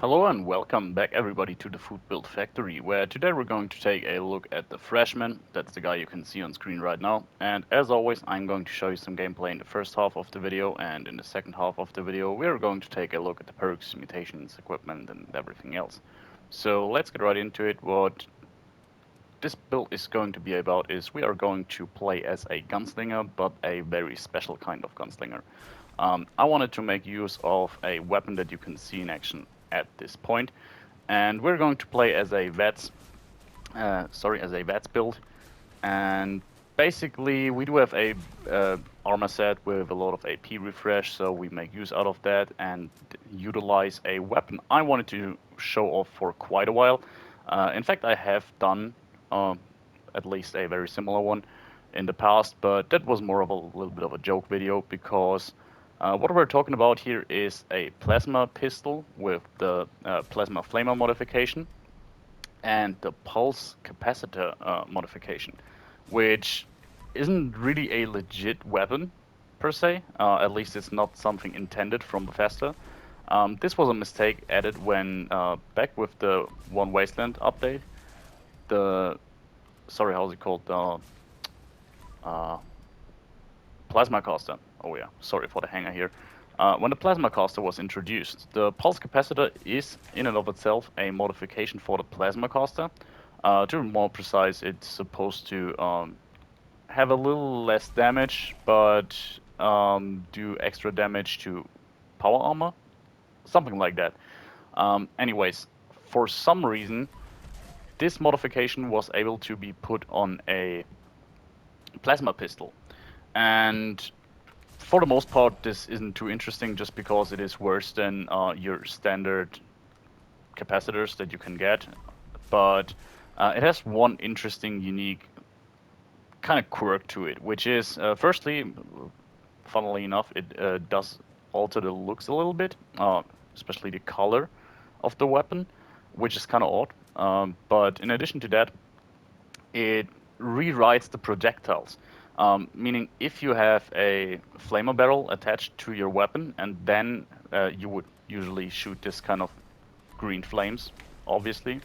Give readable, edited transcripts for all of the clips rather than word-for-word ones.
Hello and welcome back everybody to the Foodbuild factory, where today we're going to take a look at the freshman. That's the guy you can see on screen right now. And as always, I'm going to show you some gameplay in the first half of the video, and in the second half of the video we're going to take a look at the perks, mutations, equipment and everything else. So let's get right into it. What this build is going to be about is we are going to play as a gunslinger, but a very special kind of gunslinger. I wanted to make use of a weapon that you can see in action at this point, and we're going to play as a VATS build, and basically we do have a armor set with a lot of AP refresh, so we make use out of that and utilize a weapon I wanted to show off for quite a while. In fact, I have done uh, at least a very similar one in the past, but that was more of a little bit of a joke video because what we're talking about here is a plasma pistol with the plasma flamer modification and the pulse capacitor modification, which isn't really a legit weapon per se. At least it's not something intended from Bethesda. This was a mistake added when back with the One Wasteland update. The sorry, how's it called? Uh, Plasma caster. Oh yeah, sorry for the hanger here. When the plasma caster was introduced, the pulse capacitor is in and of itself a modification for the plasma caster. To be more precise, it's supposed to have a little less damage, but do extra damage to power armor, something like that. Anyways, for some reason, this modification was able to be put on a plasma pistol, and for the most part, this isn't too interesting just because it is worse than your standard capacitors that you can get. But it has one interesting, unique kind of quirk to it, which is firstly, funnily enough, it does alter the looks a little bit, especially the color of the weapon, which is kind of odd. But in addition to that, it rewrites the projectiles. Meaning, if you have a flamer barrel attached to your weapon, and then you would usually shoot this kind of green flames, obviously.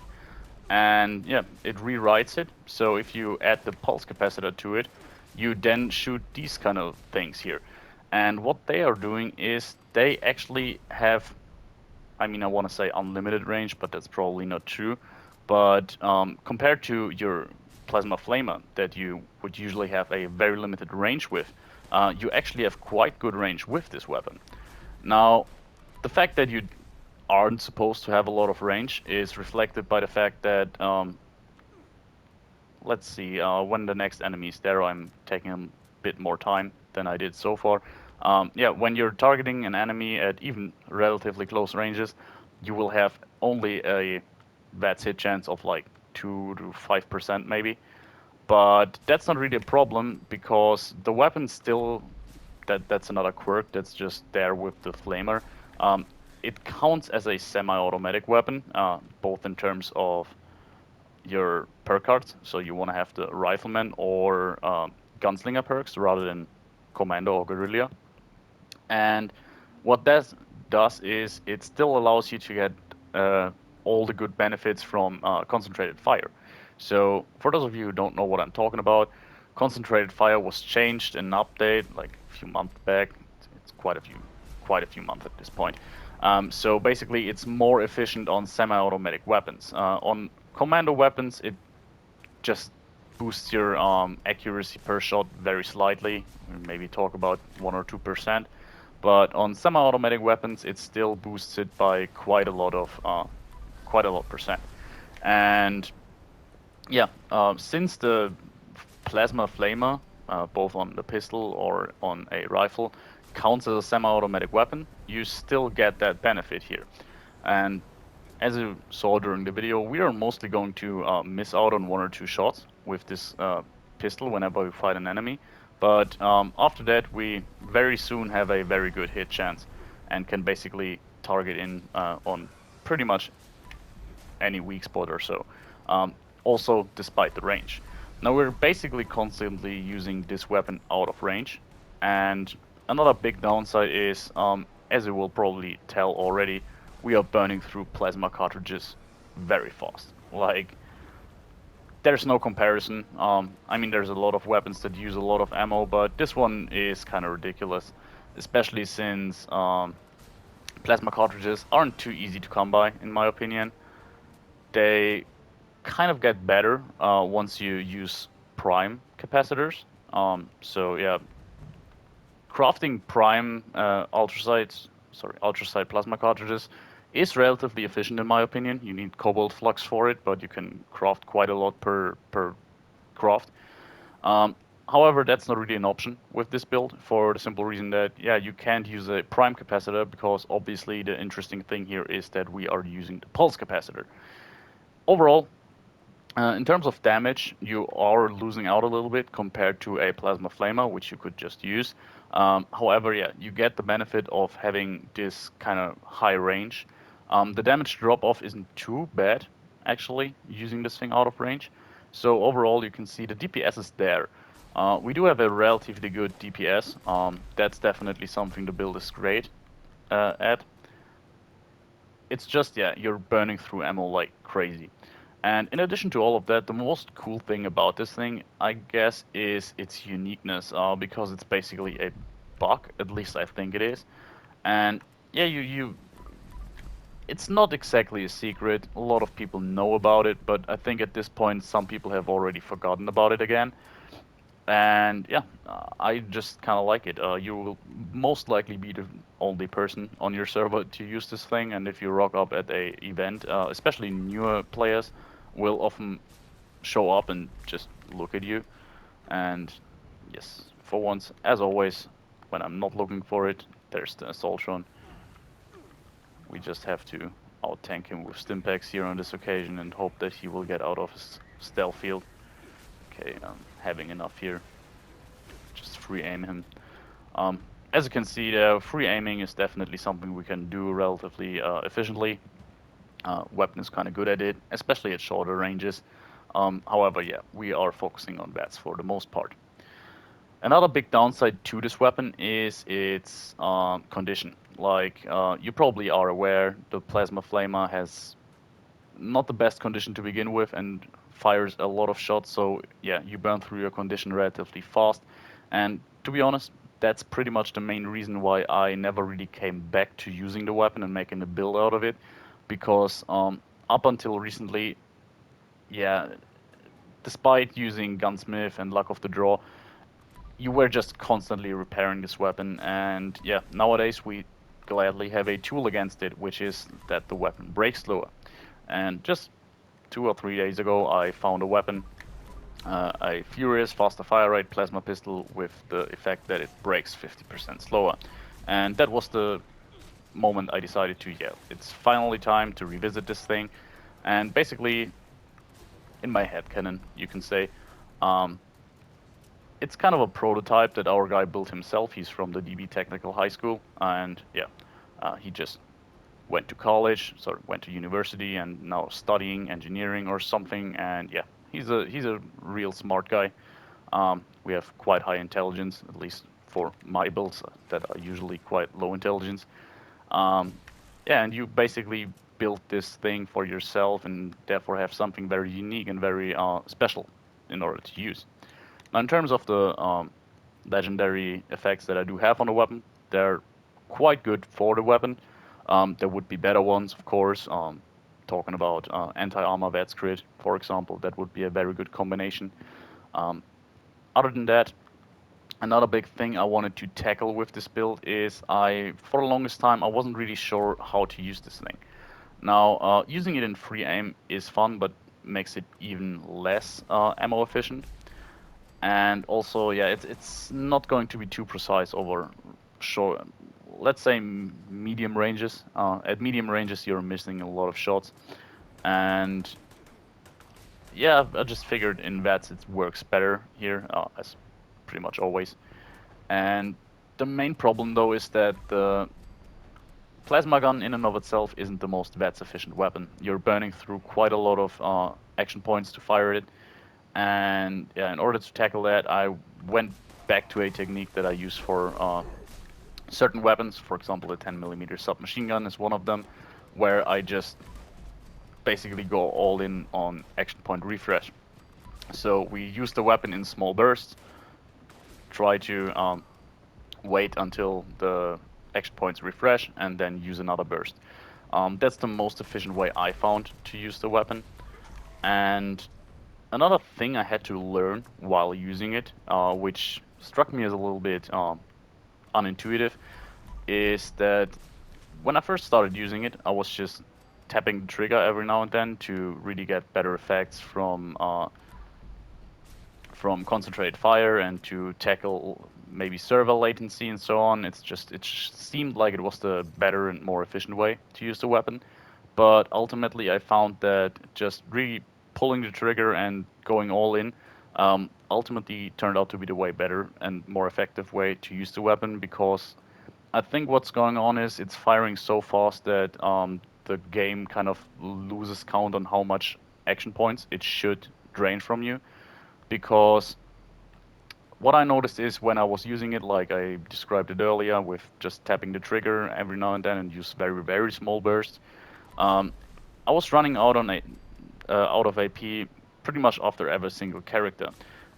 And yeah, it rewrites it. So if you add the pulse capacitor to it, you then shoot these kind of things here. And what they are doing is they actually have, I mean, I want to say unlimited range, but that's probably not true. But compared to your plasma flamer that you would usually have a very limited range with, you actually have quite good range with this weapon. Now, the fact that you aren't supposed to have a lot of range is reflected by the fact that, let's see, when the next enemy is there, I'm taking a bit more time than I did so far. Yeah, when you're targeting an enemy at even relatively close ranges, you will have only a VATS hit chance of like 2 to 5% maybe. But that's not really a problem because the weapon still, that's another quirk that's just there with the flamer. It counts as a semi-automatic weapon, both in terms of your perk cards. So you want to have the rifleman or gunslinger perks rather than commando or guerrilla. And what that does is it still allows you to get all the good benefits from concentrated fire. So for those of you who don't know what I'm talking about, concentrated fire was changed in an update like a few months back. It's quite a few months at this point. So basically, it's more efficient on semi-automatic weapons. On commando weapons, it just boosts your accuracy per shot very slightly, maybe talk about 1 or 2%. But on semi-automatic weapons, it still boosts it by quite a lot percent. And yeah, since the plasma flamer, both on the pistol or on a rifle, counts as a semi-automatic weapon, you still get that benefit here. And as you saw during the video, we are mostly going to miss out on 1 or 2 shots with this pistol whenever we fight an enemy. But after that, we very soon have a very good hit chance and can basically target in on pretty much any weak spot or so. Also, despite the range. Now we're basically constantly using this weapon out of range, and another big downside is, as you will probably tell already, we are burning through plasma cartridges very fast. Like, there's no comparison. I mean, there's a lot of weapons that use a lot of ammo, but this one is kind of ridiculous, especially since plasma cartridges aren't too easy to come by, in my opinion. They kind of get better once you use prime capacitors. So yeah, crafting prime ultracite plasma cartridges is relatively efficient in my opinion. You need cobalt flux for it, but you can craft quite a lot per craft. Um, However, that's not really an option with this build for the simple reason that, yeah, you can't use a prime capacitor because obviously the interesting thing here is that we are using the pulse capacitor. Overall, in terms of damage, you are losing out a little bit compared to a plasma flamer, which you could just use. However, yeah, you get the benefit of having this kind of high range. The damage drop-off isn't too bad, actually, using this thing out of range. So overall, you can see the DPS is there. We do have a relatively good DPS. That's definitely something the build is great at. It's just, yeah, you're burning through ammo like crazy. And in addition to all of that, the most cool thing about this thing, I guess, is its uniqueness, because it's basically a bug, at least I think it is. And yeah, it's not exactly a secret. A lot of people know about it, but I think at this point some people have already forgotten about it again. And yeah, I just kind of like it. You will most likely be the only person on your server to use this thing, and if you rock up at a event, especially newer players will often show up and just look at you. And yes, for once, as always, when I'm not looking for it, there's the Assaultron. We just have to out-tank him with Stimpaks here on this occasion and hope that he will get out of his stealth field. Okay, having enough here. Just free aim him. As you can see, free aiming is definitely something we can do relatively efficiently. Weapon is kind of good at it, especially at shorter ranges. However, yeah, we are focusing on VATS for the most part. Another big downside to this weapon is its condition. Like, you probably are aware, the Plasma Flamer has not the best condition to begin with and fires a lot of shots, so yeah, you burn through your condition relatively fast. And to be honest, that's pretty much the main reason why I never really came back to using the weapon and making a build out of it, because up until recently, yeah, despite using Gunsmith and Luck of the Draw, you were just constantly repairing this weapon, and yeah, nowadays we gladly have a tool against it, which is that the weapon breaks slower. And just 2 or 3 days ago, I found a weapon, a Furious faster fire rate plasma pistol with the effect that it breaks 50% slower. And that was the moment I decided to, yeah, it's finally time to revisit this thing. And basically, in my headcanon, you can say, um, it's kind of a prototype that our guy built himself. He's from the DB Technical High School, and yeah, he just went to college, so went to university, and now studying engineering or something. And yeah, he's a real smart guy. We have quite high intelligence, at least for my builds that are usually quite low intelligence. Um, yeah, and you basically built this thing for yourself, and therefore have something very unique and very special in order to use. Now, in terms of the legendary effects that I do have on the weapon, they're quite good for the weapon. There would be better ones, of course. Talking about anti-armor VATS crit, for example, that would be a very good combination. Um, Other than that, another big thing I wanted to tackle with this build is for the longest time, I wasn't really sure how to use this thing. Now, using it in free aim is fun, but makes it even less ammo efficient. And also, yeah, it's not going to be too precise over short, let's say medium ranges. At medium ranges, you're missing a lot of shots, and yeah, I just figured in VATS it works better here, as pretty much always. And the main problem though is that the plasma gun in and of itself isn't the most VATS efficient weapon. You're burning through quite a lot of action points to fire it. And yeah, in order to tackle that, I went back to a technique that I use for certain weapons. For example, the 10mm submachine gun is one of them, where I just basically go all in on action point refresh. So we use the weapon in small bursts, try to wait until the action points refresh, and then use another burst. That's the most efficient way I found to use the weapon. And another thing I had to learn while using it, which struck me as a little bit unintuitive, is that when I first started using it, I was just tapping the trigger every now and then to really get better effects from concentrated fire and to tackle maybe server latency and so on. It just seemed like it was the better and more efficient way to use the weapon. But ultimately, I found that just really pulling the trigger and going all in ultimately turned out to be the way better and more effective way to use the weapon, because I think what's going on is it's firing so fast that the game kind of loses count on how much action points it should drain from you. Because what I noticed is when I was using it, like I described it earlier, with just tapping the trigger every now and then and use very, very small bursts, um, I was running out of AP pretty much after every single character.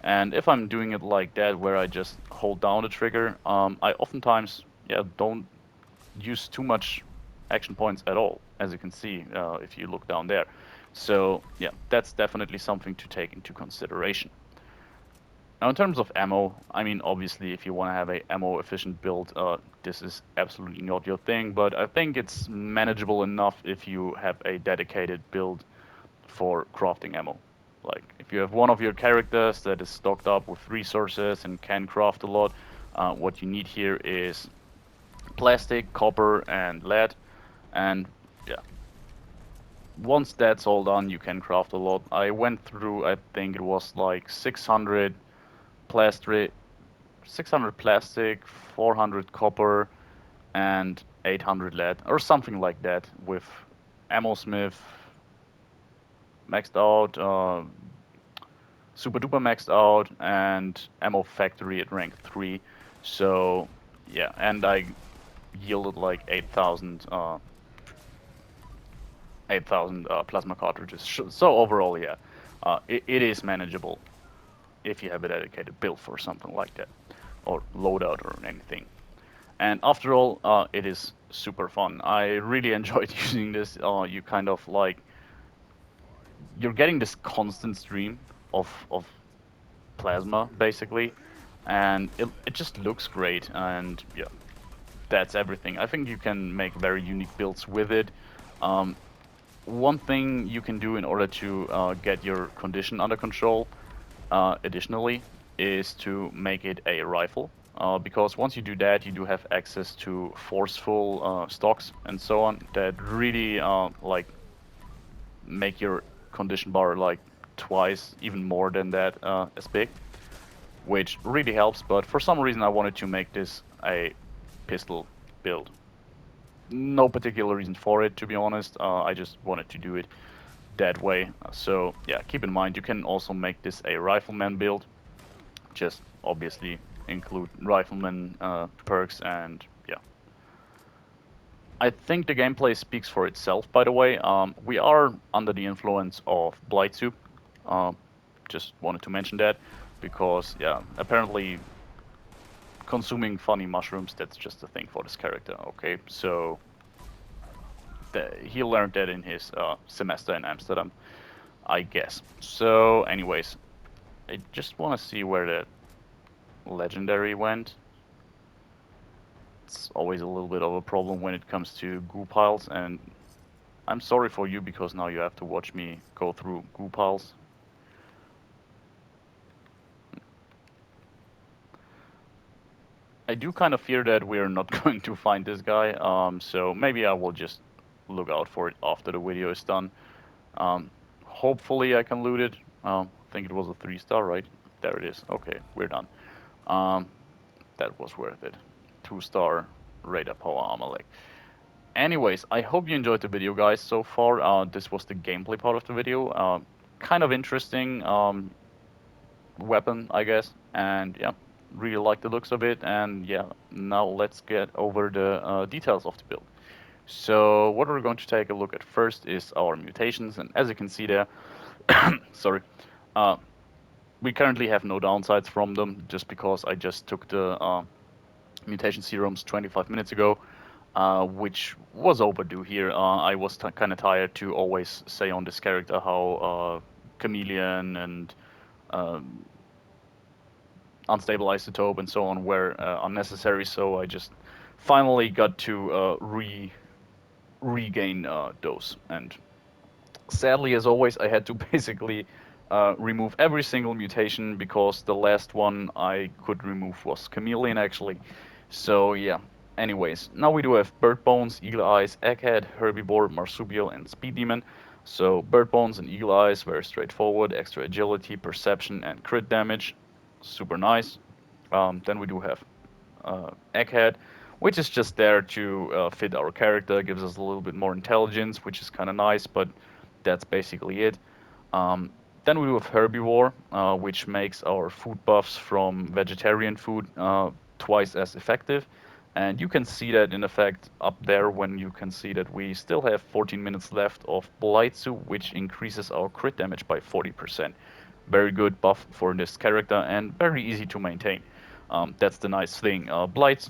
And if I'm doing it like that, where I just hold down the trigger, I oftentimes don't use too much action points at all, as you can see if you look down there. So yeah, that's definitely something to take into consideration. Now, in terms of ammo, I mean, obviously, if you want to have a ammo efficient build, this is absolutely not your thing. But I think it's manageable enough if you have a dedicated build for crafting ammo. Like, if you have one of your characters that is stocked up with resources and can craft a lot, what you need here is plastic, copper, and lead. And yeah, once that's all done, you can craft a lot. I went through, I think it was like plastic, 600 plastic, 400 copper, and 800 lead, or something like that, with Ammo Smith maxed out, Super Duper maxed out, and Ammo Factory at rank 3. So, yeah, and I yielded like 8,000 plasma cartridges. So overall, yeah, it is manageable if you have a dedicated build for something like that, or loadout or anything. And after all, it is super fun. I really enjoyed using this. You kind of like you're getting this constant stream of plasma basically, and it just looks great. And yeah, that's everything. I think you can make very unique builds with it. Um, One thing you can do in order to get your condition under control, additionally, is to make it a rifle. Because once you do that, you do have access to forceful stocks and so on that really like make your condition bar like twice, even more than that as big, which really helps. But for some reason, I wanted to make this a pistol build. No particular reason for it, to be honest. I just wanted to do it that way. So yeah, keep in mind you can also make this a rifleman build. Just obviously include rifleman perks, and yeah. I think the gameplay speaks for itself, by the way. We are under the influence of Blight Soup. Uh, just wanted to mention that because, yeah, apparently consuming funny mushrooms, that's just a thing for this character, okay? So he learned that in his semester in Amsterdam, I guess. So anyways, I just want to see where the legendary went. It's always a little bit of a problem when it comes to goo piles, and I'm sorry for you because now you have to watch me go through goo piles. I do kind of fear that we're not going to find this guy, so maybe I will just look out for it after the video is done. Hopefully I can loot it. I think it was a 3-star, right? There it is. Okay, we're done. Um, that was worth it. 2-star radar power armor leg. Anyways, I hope you enjoyed the video, guys, so far. This was the gameplay part of the video. Kind of interesting weapon, I guess. And yeah, really like the looks of it. And yeah, now let's get over the details of the build. So what we're going to take a look at first is our mutations, and as you can see there, sorry, uh, we currently have no downsides from them, just because I just took the mutation serums 25 minutes ago, which was overdue here. I was kind of tired to always say on this character how chameleon and um, unstable isotope and so on were unnecessary, so I just finally got to regain those. And sadly, as always, I had to basically remove every single mutation because the last one I could remove was chameleon actually. So yeah. Anyways, now we do have bird bones, eagle eyes, egghead, herbivore, marsupial, and speed demon. So bird bones and eagle eyes, very straightforward. Extra agility, perception, and crit damage, super nice. Then we do have Egghead, which is just there to fit our character, gives us a little bit more intelligence, which is kind of nice, but that's basically it. Um, then we do have Herbivore, which makes our food buffs from vegetarian food twice as effective. And you can see that in effect up there when you can see that we still have 14 minutes left of Blightsu, which increases our crit damage by 40%. Very good buff for this character and very easy to maintain. That's the nice thing. Blight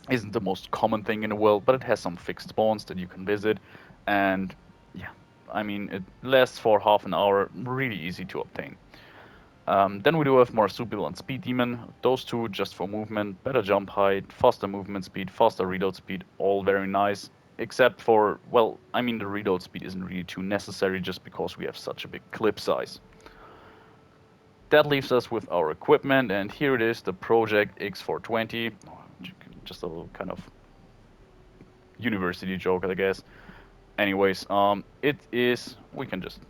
isn't the most common thing in the world, but it has some fixed spawns that you can visit, and yeah, I mean it lasts for half an hour, really easy to obtain. Then we do have Marsupial and Speed Demon. Those two just for movement, better jump height, faster movement speed, faster reload speed, all very nice. Except for, well, I mean the reload speed isn't really too necessary just because we have such a big clip size. That leaves us with our equipment, and here it is, the Project X420. Just a little kind of university joke, I guess. Anyways, it is, we can just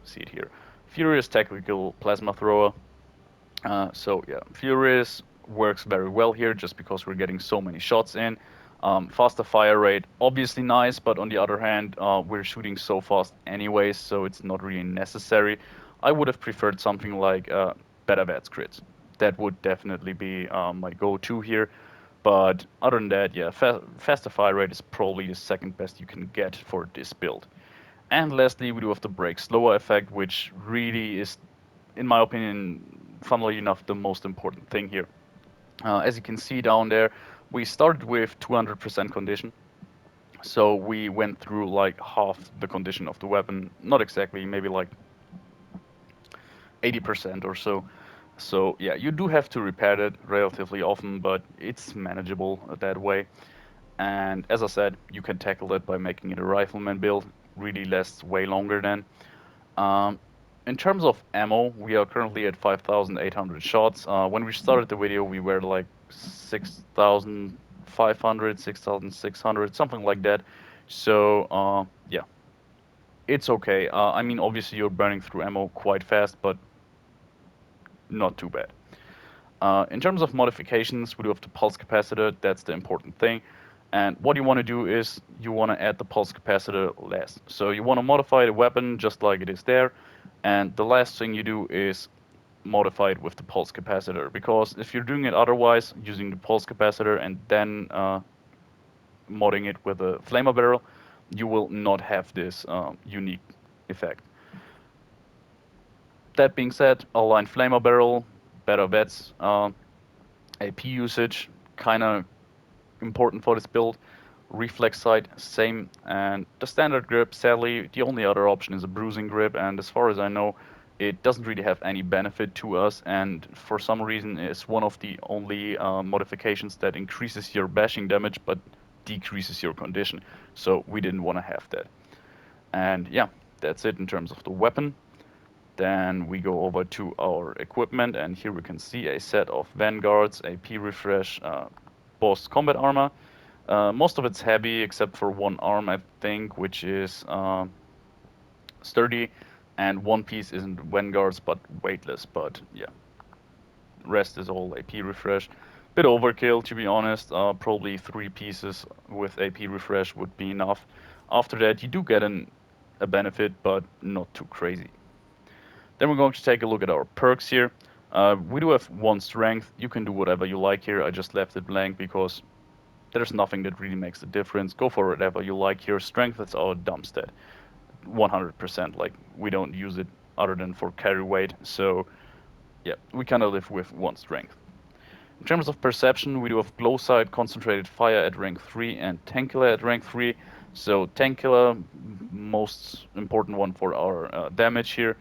see it here. Furious Tactical Plasma Thrower. So yeah, Furious works very well here just because we're getting so many shots in. Faster fire rate, obviously nice, but on the other hand, we're shooting so fast anyways, so it's not really necessary. I would have preferred something like better VATS crits. That would definitely be my go-to here. But other than that, yeah, faster fire rate is probably the second best you can get for this build. And lastly, we do have the break slower effect, which really is, in my opinion, funnily enough, the most important thing here. As you can see down there, we started with 200% condition. So we went through like half the condition of the weapon, not exactly, maybe like 80% or so. So yeah, you do have to repair it relatively often, but it's manageable that way. And as I said, you can tackle it by making it a rifleman build. Really lasts way longer then. Um, in terms of ammo, we are currently at 5,800 shots. When we started the video, we were like 6,500, 6,600, something like that. So yeah, it's okay. I mean, obviously you're burning through ammo quite fast, but not too bad. In terms of modifications, we do have the pulse capacitor. That's the important thing. And what you want to do is you want to add the pulse capacitor last. So you want to modify the weapon just like it is there. And the last thing you do is modify it with the pulse capacitor. Because if you're doing it otherwise, using the pulse capacitor and then modding it with a flamer barrel, you will not have this unique effect. That being said, align flamer barrel, better VETs, AP usage, kind of important for this build. Reflex sight, same. And the standard grip, sadly, the only other option is a bruising grip. And as far as I know, it doesn't really have any benefit to us. And for some reason, it's one of the only modifications that increases your bashing damage but decreases your condition. So we didn't want to have that. And yeah, that's it in terms of the weapon. Then we go over to our equipment, and here we can see a set of Vanguards, AP refresh, boss combat armor. Most of it's heavy except for one arm, I think, which is sturdy, and one piece isn't Vanguards but weightless. But yeah, rest is all AP refresh. Bit overkill, to be honest. Probably three pieces with AP refresh would be enough. After that, you do get a benefit, but not too crazy. Then we're going to take a look at our perks here. We do have one strength. You can do whatever you like here. I just left it blank because there's nothing that really makes a difference. Go for whatever you like here. Strength, that's our dump stat. 100%. Like, we don't use it other than for carry weight. So, yeah, we kind of live with one strength. In terms of perception, we do have glow sight, concentrated fire at rank 3, and tank killer at rank 3. So tank killer, most important one for our damage here.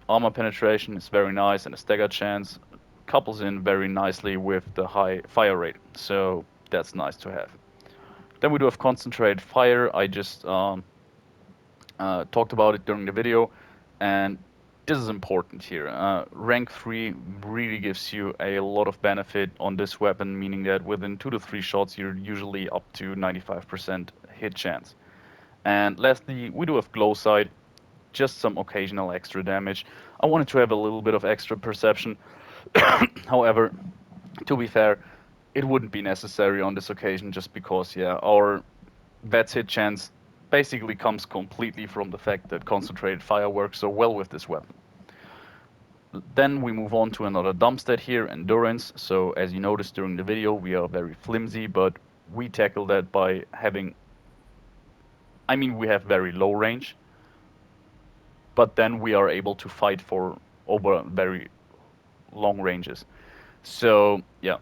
Armor penetration is very nice, and a stagger chance couples in very nicely with the high fire rate. So that's nice to have. Then we do have concentrated fire. I just talked about it during the video, and this is important here. Rank 3 really gives you a lot of benefit on this weapon, meaning that within 2 to 3 shots you're usually up to 95% hit chance. And lastly, we do have glow sight, just some occasional extra damage. I wanted to have a little bit of extra perception. However, to be fair, it wouldn't be necessary on this occasion just because, yeah, our Vet's hit chance basically comes completely from the fact that concentrated fire works so well with this weapon. Then we move on to another dump stat here, endurance. So as you noticed during the video, we are very flimsy, but we tackle that by having, I mean, we have very low range, but then we are able to fight for over very long ranges. So yeah,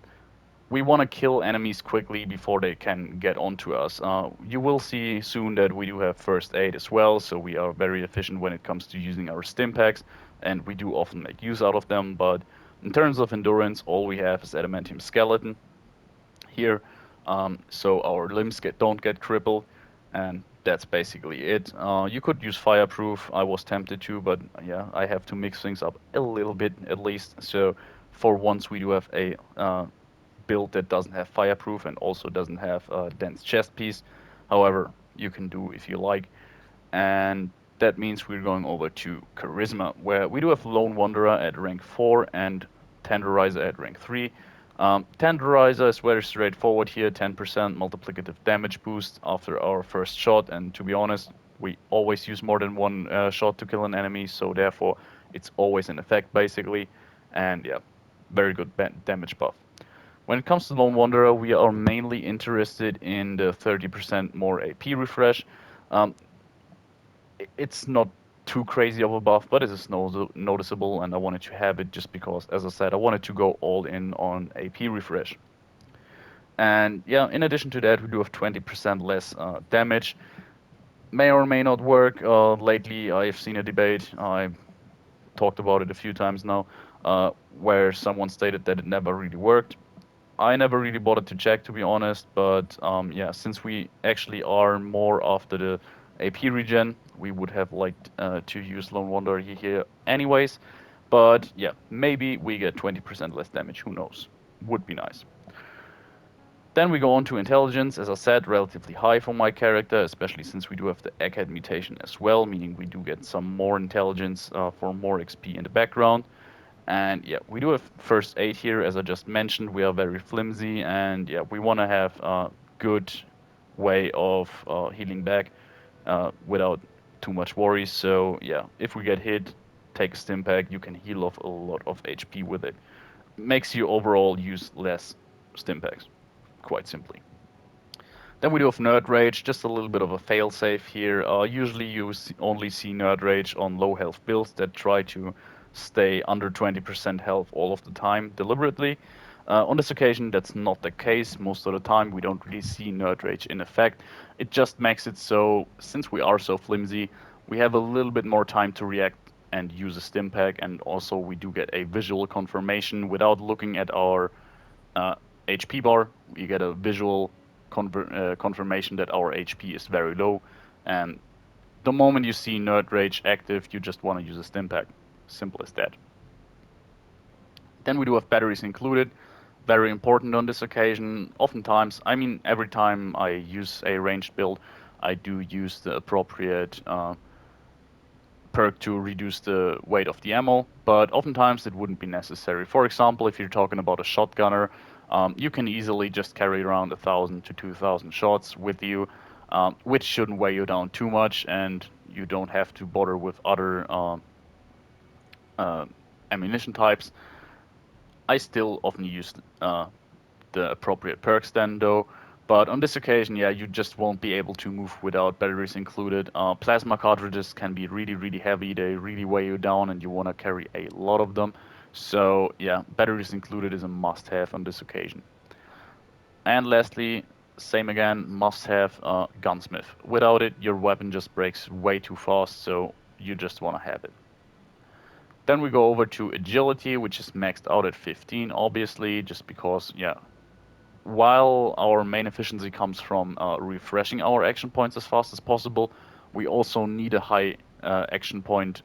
we want to kill enemies quickly before they can get onto us. You will see soon that we do have first aid as well, so we are very efficient when it comes to using our stim packs, and we do often make use out of them. But in terms of endurance, all we have is adamantium skeleton here, so our limbs don't get crippled, and that's basically it. You could use fireproof. I was tempted to, but yeah, I have to mix things up a little bit at least. So for once, we do have a build that doesn't have fireproof and also doesn't have a dense chest piece. However, you can do if you like. And that means we're going over to Charisma, where we do have Lone Wanderer at rank 4 and Tenderizer at rank 3. Tenderizer is very straightforward here, 10% multiplicative damage boost after our first shot, and to be honest, we always use more than one shot to kill an enemy, so therefore it's always in effect basically, and yeah, very good damage buff. When it comes to Lone Wanderer, we are mainly interested in the 30% more AP refresh. Um, it's not too crazy of a buff, but it is noticeable, and I wanted to have it just because, as I said, I wanted to go all in on AP refresh. And yeah, in addition to that, we do have 20% less damage. May or may not work. Lately, I've seen a debate. I talked about it a few times now, where someone stated that it never really worked. I never really bothered to check, to be honest, but yeah, since we actually are more after the AP regen, we would have liked to use Lone Wanderer here anyways. But yeah, maybe we get 20% less damage, who knows? Would be nice. Then we go on to intelligence, as I said, relatively high for my character, especially since we do have the egghead mutation as well, meaning we do get some more intelligence for more XP in the background. And yeah, we do have first aid here, as I just mentioned. We are very flimsy, and yeah, we want to have a good way of healing back without too much worries. So yeah, if we get hit, take a stim pack, you can heal off a lot of HP with it. Makes you overall use less stim packs, quite simply. Then we do have Nerd Rage, just a little bit of a failsafe here. Usually you only see Nerd Rage on low health builds that try to stay under 20% health all of the time deliberately. On this occasion, that's not the case. Most of the time, we don't really see Nerd Rage in effect. It just makes it so, since we are so flimsy, we have a little bit more time to react and use a stim pack, and also we do get a visual confirmation without looking at our HP bar. We get a visual confirmation that our HP is very low, and the moment you see Nerd Rage active, you just want to use a stim pack. Simple as that. Then we do have batteries included. Very important on this occasion. Oftentimes, I mean, every time I use a ranged build, I do use the appropriate perk to reduce the weight of the ammo, but oftentimes it wouldn't be necessary. For example, if you're talking about a shotgunner, you can easily just carry around 1,000 to 2,000 shots with you, which shouldn't weigh you down too much, and you don't have to bother with other ammunition types. I still often use the appropriate perks then, though. But on this occasion, yeah, you just won't be able to move without batteries included. Plasma cartridges can be really, really heavy. They really weigh you down, and you want to carry a lot of them. So yeah, batteries included is a must-have on this occasion. And lastly, same again, must-have gunsmith. Without it, your weapon just breaks way too fast, so you just want to have it. Then we go over to agility, which is maxed out at 15, obviously, just because, yeah, while our main efficiency comes from refreshing our action points as fast as possible, we also need a high action point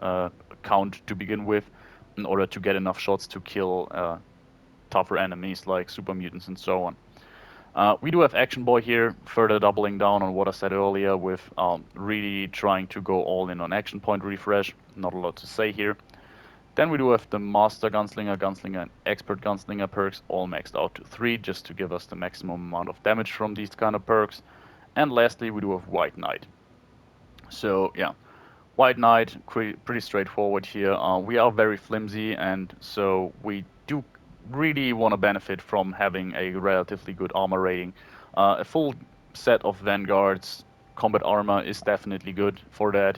uh, count to begin with in order to get enough shots to kill tougher enemies like super mutants and so on. We do have Action Boy here, further doubling down on what I said earlier with really trying to go all in on action point refresh. Not a lot to say here. Then we do have the Master Gunslinger, Gunslinger, and Expert Gunslinger perks, all maxed out to 3, just to give us the maximum amount of damage from these kind of perks. And lastly, we do have White Knight. So, yeah, White Knight, pretty straightforward here. We are very flimsy, and so we do really want to benefit from having a relatively good armor rating. A full set of Vanguards combat armor is definitely good for that,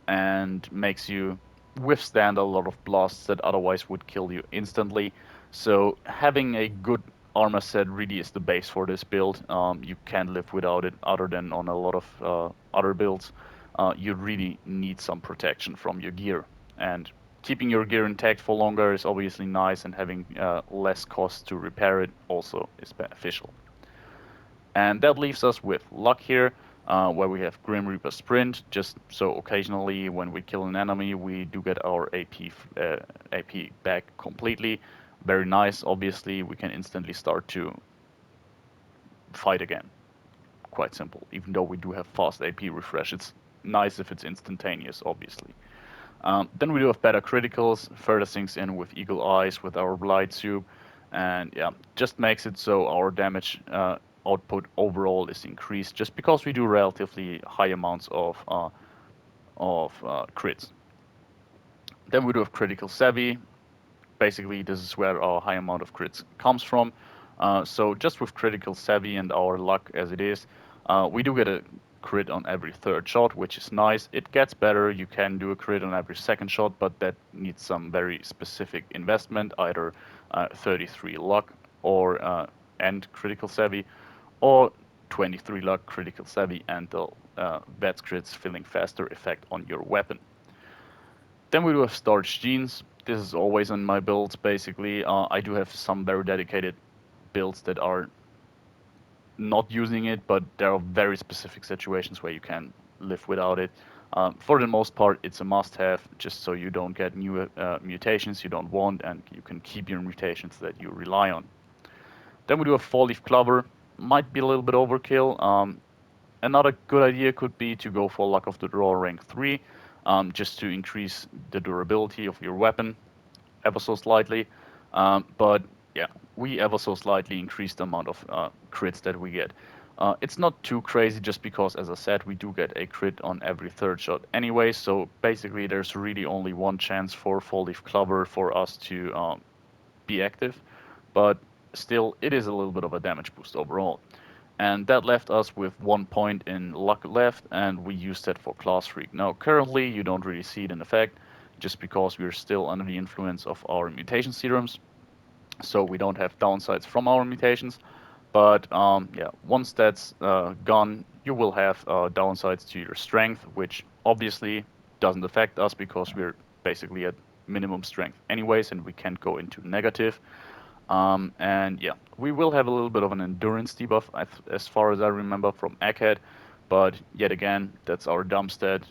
and makes you withstand a lot of blasts that otherwise would kill you instantly. So having a good armor set really is the base for this build. You can't live without it, other than on a lot of other builds. You really need some protection from your gear, and keeping your gear intact for longer is obviously nice, and having less cost to repair it also is beneficial. And that leaves us with luck here, where we have Grim Reaper Sprint, just so occasionally when we kill an enemy, we do get our AP back completely. Very nice, obviously, we can instantly start to fight again. Quite simple, even though we do have fast AP refresh. It's nice if it's instantaneous, obviously. Then we do have better criticals, further sinks in with Eagle Eyes, with our Blight Soup, and yeah, just makes it so our damage output overall is increased, just because we do relatively high amounts of crits. Then we do have Critical Savvy. Basically, this is where our high amount of crits comes from. So just with Critical Savvy and our luck as it is, we do get a crit on every third shot, which is nice. It gets better. You can do a crit on every second shot, but that needs some very specific investment, either 33 luck or and Critical Savvy, or 23 luck, Critical Savvy, and the Vets crits filling faster effect on your weapon. Then we do have Storage Genes. This is always on my builds, basically. I do have some very dedicated builds that are not using it, but there are very specific situations where you can live without it. For the most part, it's a must-have, just so you don't get new mutations you don't want, and you can keep your mutations that you rely on. Then we do a four-leaf clover. Might be a little bit overkill. Another good idea could be to go for Luck of the Draw rank 3, just to increase the durability of your weapon ever so slightly. But yeah, we ever so slightly increase the amount of crits that we get. It's not too crazy, just because, as I said, we do get a crit on every third shot anyway. So basically, there's really only one chance for Four Leaf Clover for us to be active. But still, it is a little bit of a damage boost overall. And that left us with 1 point in luck left, and we used that for Class Freak. Now, currently, you don't really see it in effect, just because we're still under the influence of our mutation serums, so we don't have downsides from our mutations. But yeah, once that's gone, you will have downsides to your strength, which obviously doesn't affect us because we're basically at minimum strength anyways, and we can't go into negative. And yeah, we will have a little bit of an endurance debuff, as far as I remember from Egghead, but yet again, that's our dump stat.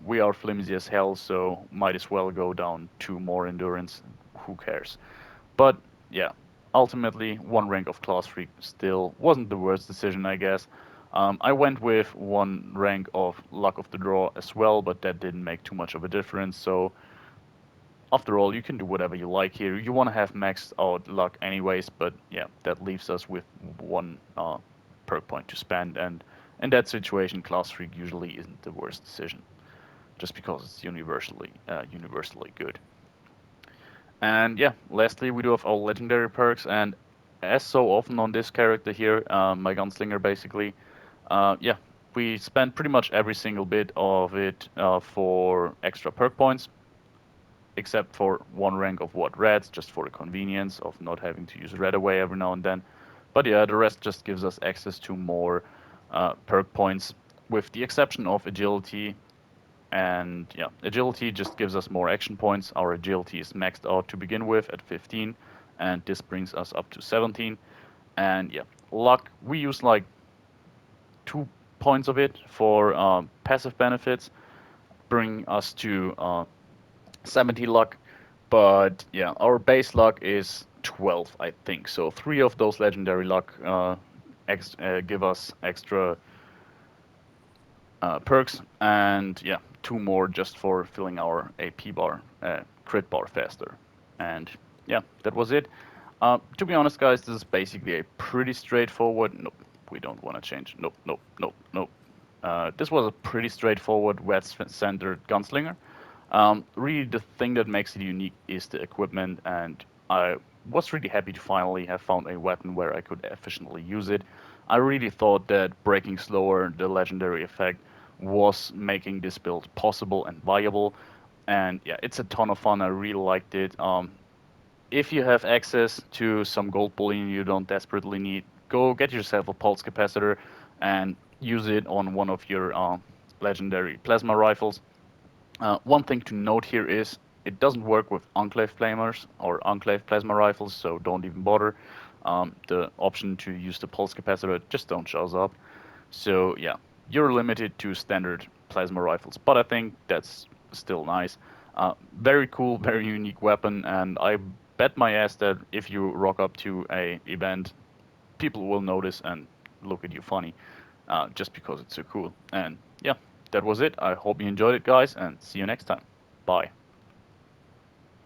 We are flimsy as hell, so might as well go down 2 more endurance. Who cares? But yeah, ultimately, 1 rank of Class Freak still wasn't the worst decision, I guess. I went with 1 rank of Luck of the Draw as well, but that didn't make too much of a difference, so after all, you can do whatever you like here. You want to have maxed out luck anyways, but yeah, that leaves us with 1 perk point to spend, and in that situation, Class Freak usually isn't the worst decision, just because it's universally good. And yeah, lastly, we do have our legendary perks, and as so often on this character here, my gunslinger basically. Yeah, we spend pretty much every single bit of it for extra perk points, except for one rank of what reds, just for the convenience of not having to use red away every now and then. But yeah, the rest just gives us access to more perk points, with the exception of agility. And yeah, agility just gives us more action points. Our agility is maxed out to begin with at 15, and this brings us up to 17. And yeah, luck, we use like 2 points of it for passive benefits, bring us to 70 luck. But yeah, our base luck is 12, I think. So 3 of those legendary luck give us extra perks, and yeah, 2 more just for filling our AP bar, crit bar faster. And yeah, that was it. To be honest, guys, this is basically a pretty straightforward. Nope, we don't want to change. Nope, nope, nope, nope. This was a pretty straightforward wet-centered gunslinger. Really, the thing that makes it unique is the equipment, and I was really happy to finally have found a weapon where I could efficiently use it. I really thought that breaking slower, the legendary effect, was making this build possible and viable. And yeah, it's a ton of fun. I really liked it. If you have access to some gold bullion you don't desperately need, go get yourself a pulse capacitor and use it on one of your legendary plasma rifles. One thing to note here is it doesn't work with Enclave Flamers or Enclave Plasma Rifles, so don't even bother. The option to use the Pulse Capacitor just don't shows up. So yeah, you're limited to standard Plasma Rifles, but I think that's still nice. Very cool, very unique weapon, and I bet my ass that if you rock up to a event, people will notice and look at you funny, just because it's so cool. And yeah, that was it. I hope you enjoyed it, guys, and see you next time. Bye.